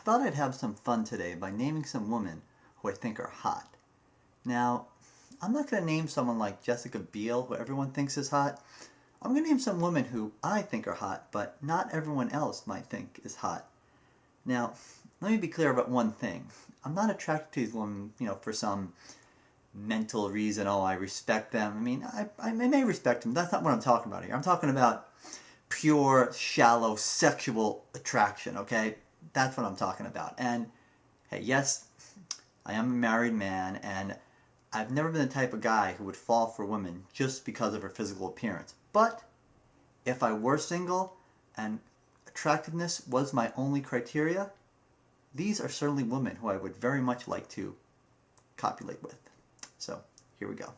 thought I'd have some fun today by naming some women who I think are hot. Now, I'm not going to name someone like Jessica Biel, who everyone thinks is hot. I'm going to name some women who I think are hot, but not everyone else might think is hot. Now, let me be clear about one thing. I'm not attracted to these women, for some mental reason. Oh, I respect them. I mean, I may respect them. That's not what I'm talking about here. I'm talking about pure, shallow, sexual attraction, okay? That's what I'm talking about. And, hey, yes, I am a married man, and I've never been the type of guy who would fall for a woman just because of her physical appearance. But if I were single and attractiveness was my only criteria, these are certainly women who I would very much like to copulate with. So, here we go.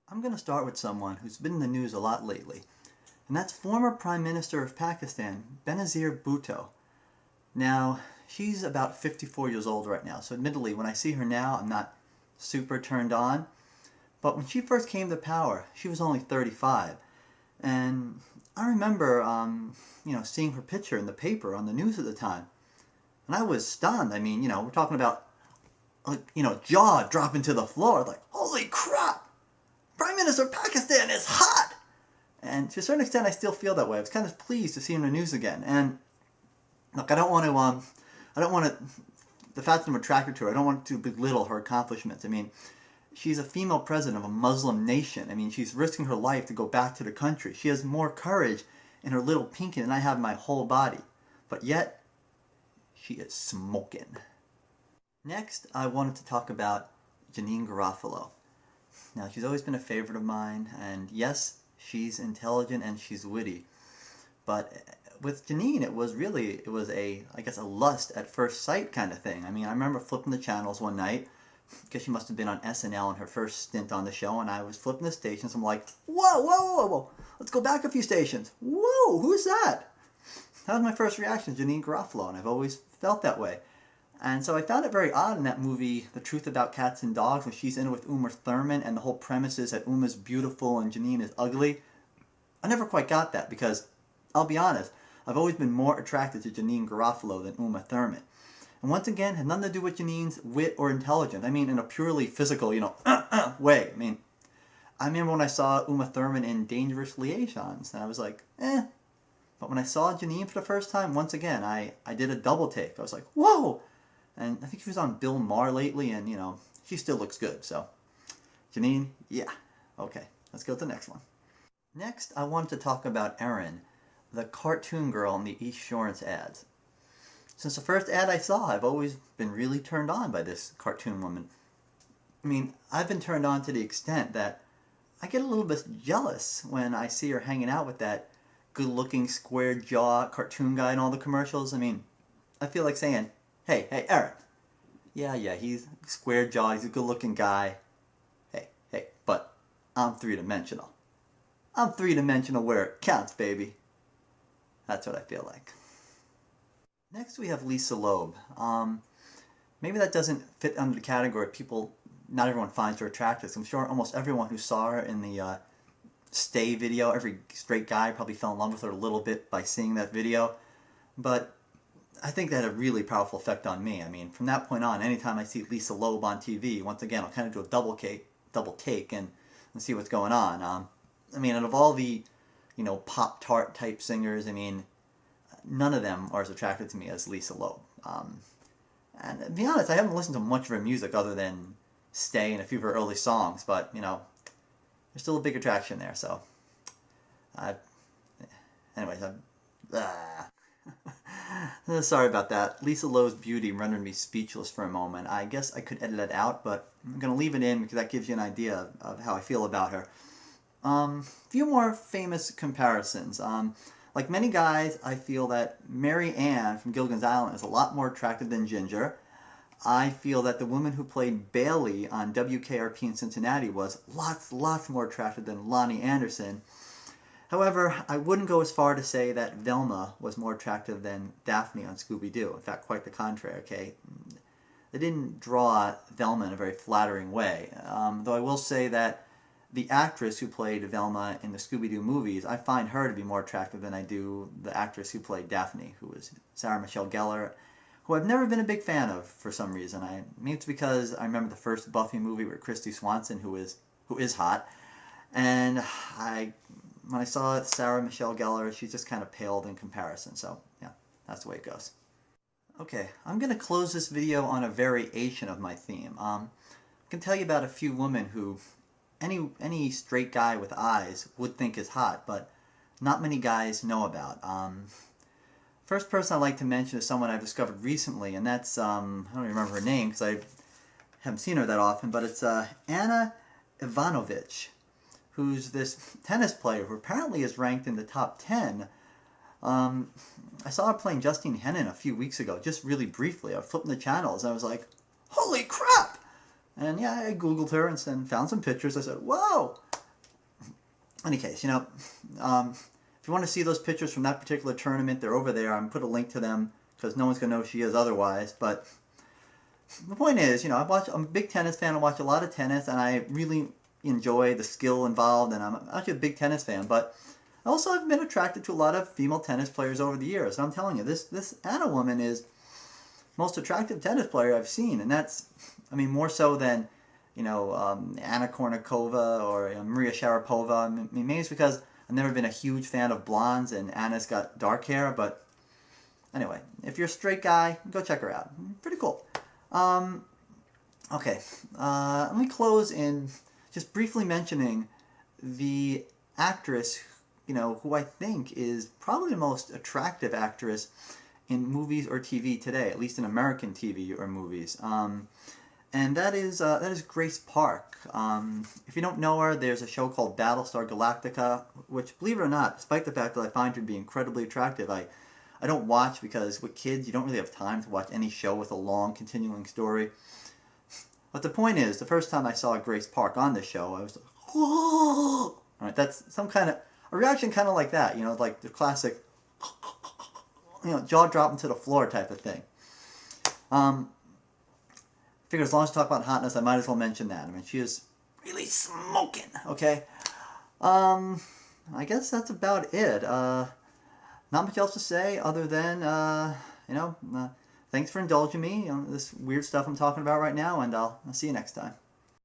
I'm going to start with someone who's been in the news a lot lately, and that's former Prime Minister of Pakistan, Benazir Bhutto. Now, she's about 54 years old right now, so admittedly, when I see her now, I'm not super turned on. But when she first came to power, she was only 35. And I remember, seeing her picture in the paper on the news at the time. And I was stunned. I mean, we're talking about, jaw dropping to the floor. Like, holy crap! Prime Minister of Pakistan is hot! And to a certain extent, I still feel that way. I was kind of pleased to see her in the news again. And, look, the fact that I'm attracted to her, I don't want to belittle her accomplishments. I mean, she's a female president of a Muslim nation. I mean, she's risking her life to go back to the country. She has more courage in her little pinky than I have in my whole body. But yet, she is smoking. Next, I wanted to talk about Janine Garofalo. Now, she's always been a favorite of mine, and yes, she's intelligent and she's witty. But with Janine, it was a lust at first sight kind of thing. I mean, I remember flipping the channels one night. I guess she must have been on SNL in her first stint on the show, and I was flipping the stations. I'm like, whoa, let's go back a few stations. Whoa, who's that? That was my first reaction, Janine Garofalo, and I've always felt that way. And so I found it very odd in that movie, The Truth About Cats and Dogs, when she's in it with Uma Thurman, and the whole premise is that Uma's beautiful and Janine is ugly. I never quite got that, because, I'll be honest, I've always been more attracted to Janine Garofalo than Uma Thurman. And once again, had nothing to do with Janine's wit or intelligence. I mean, in a purely physical, way. I mean, I remember when I saw Uma Thurman in Dangerous Liaisons, and I was like, eh. But when I saw Janine for the first time, once again, I did a double take. I was like, whoa! And I think she was on Bill Maher lately, and, she still looks good. So, Janine, yeah. Okay, let's go to the next one. Next, I wanted to talk about Erin, the cartoon girl in the Esurance ads. Since the first ad I saw, I've always been really turned on by this cartoon woman. I mean, I've been turned on to the extent that I get a little bit jealous when I see her hanging out with that good-looking, square-jaw cartoon guy in all the commercials. I mean, I feel like saying, hey, Erin. Yeah, he's square-jawed, he's a good-looking guy. Hey, but I'm three-dimensional. I'm three-dimensional where it counts, baby. That's what I feel like. Next we have Lisa Loeb. Maybe that doesn't fit under the category of not everyone finds her attractive. I'm sure almost everyone who saw her in the Stay video, every straight guy probably fell in love with her a little bit by seeing that video. But I think that had a really powerful effect on me. I mean, from that point on, anytime I see Lisa Loeb on TV, once again, I'll kind of do a double take and see what's going on. I mean, out of all the, Pop-Tart type singers, I mean, none of them are as attractive to me as Lisa Loeb. And to be honest, I haven't listened to much of her music other than Stay and a few of her early songs, but, there's still a big attraction there, so. Anyways, sorry about that. Lisa Loeb's beauty rendered me speechless for a moment. I guess I could edit it out, but I'm going to leave it in because that gives you an idea of how I feel about her. Few more famous comparisons. Like many guys, I feel that Mary Ann from Gilligan's Island is a lot more attractive than Ginger. I feel that the woman who played Bailey on WKRP in Cincinnati was lots more attractive than Lonnie Anderson. However, I wouldn't go as far to say that Velma was more attractive than Daphne on Scooby-Doo. In fact, quite the contrary, okay? They didn't draw Velma in a very flattering way. Though I will say that the actress who played Velma in the Scooby-Doo movies, I find her to be more attractive than I do the actress who played Daphne, who was Sarah Michelle Gellar, who I've never been a big fan of for some reason. Maybe it's because I remember the first Buffy movie with Christy Swanson, who is hot, and when I saw Sarah Michelle Gellar, she just kind of paled in comparison. So yeah, that's the way it goes. Okay, I'm going to close this video on a variation of my theme. I can tell you about a few women who any straight guy with eyes would think is hot, but not many guys know about. First person I'd like to mention is someone I've discovered recently, and that's, I don't remember her name because I haven't seen her that often, but it's Ana Ivanovic, who's this tennis player who apparently is ranked in the top 10. I saw her playing Justine Henin a few weeks ago, just really briefly. I was flipping the channels and I was like, holy crap! And yeah, I Googled her and found some pictures. I said, whoa! In any case, if you want to see those pictures from that particular tournament, they're over there. I'm going to put a link to them because no one's going to know who she is otherwise. But the point is, I'm a big tennis fan. I watch a lot of tennis, and I really enjoy the skill involved, and I'm actually a big tennis fan. But I also have been attracted to a lot of female tennis players over the years. And I'm telling you, this Ana woman is the most attractive tennis player I've seen. And that's, more so than, Anna Kournikova or Maria Sharapova. Maybe it's because I've never been a huge fan of blondes, and Anna's got dark hair. But anyway, if you're a straight guy, go check her out. Pretty cool. Okay, let me close in just briefly mentioning the actress, who I think is probably the most attractive actress in movies or TV today, at least in American TV or movies. And that is Grace Park. If you don't know her, there's a show called Battlestar Galactica, which, believe it or not, despite the fact that I find her to be incredibly attractive, I don't watch because with kids, you don't really have time to watch any show with a long, continuing story. But the point is, the first time I saw Grace Park on this show, I was like, whoa! Alright, that's a reaction kind of like that, like the classic, jaw dropping to the floor type of thing. I figure as long as I talk about hotness, I might as well mention that. She is really smoking, okay? I guess that's about it. Not much else to say other than, thanks for indulging me on this weird stuff I'm talking about right now, and I'll see you next time.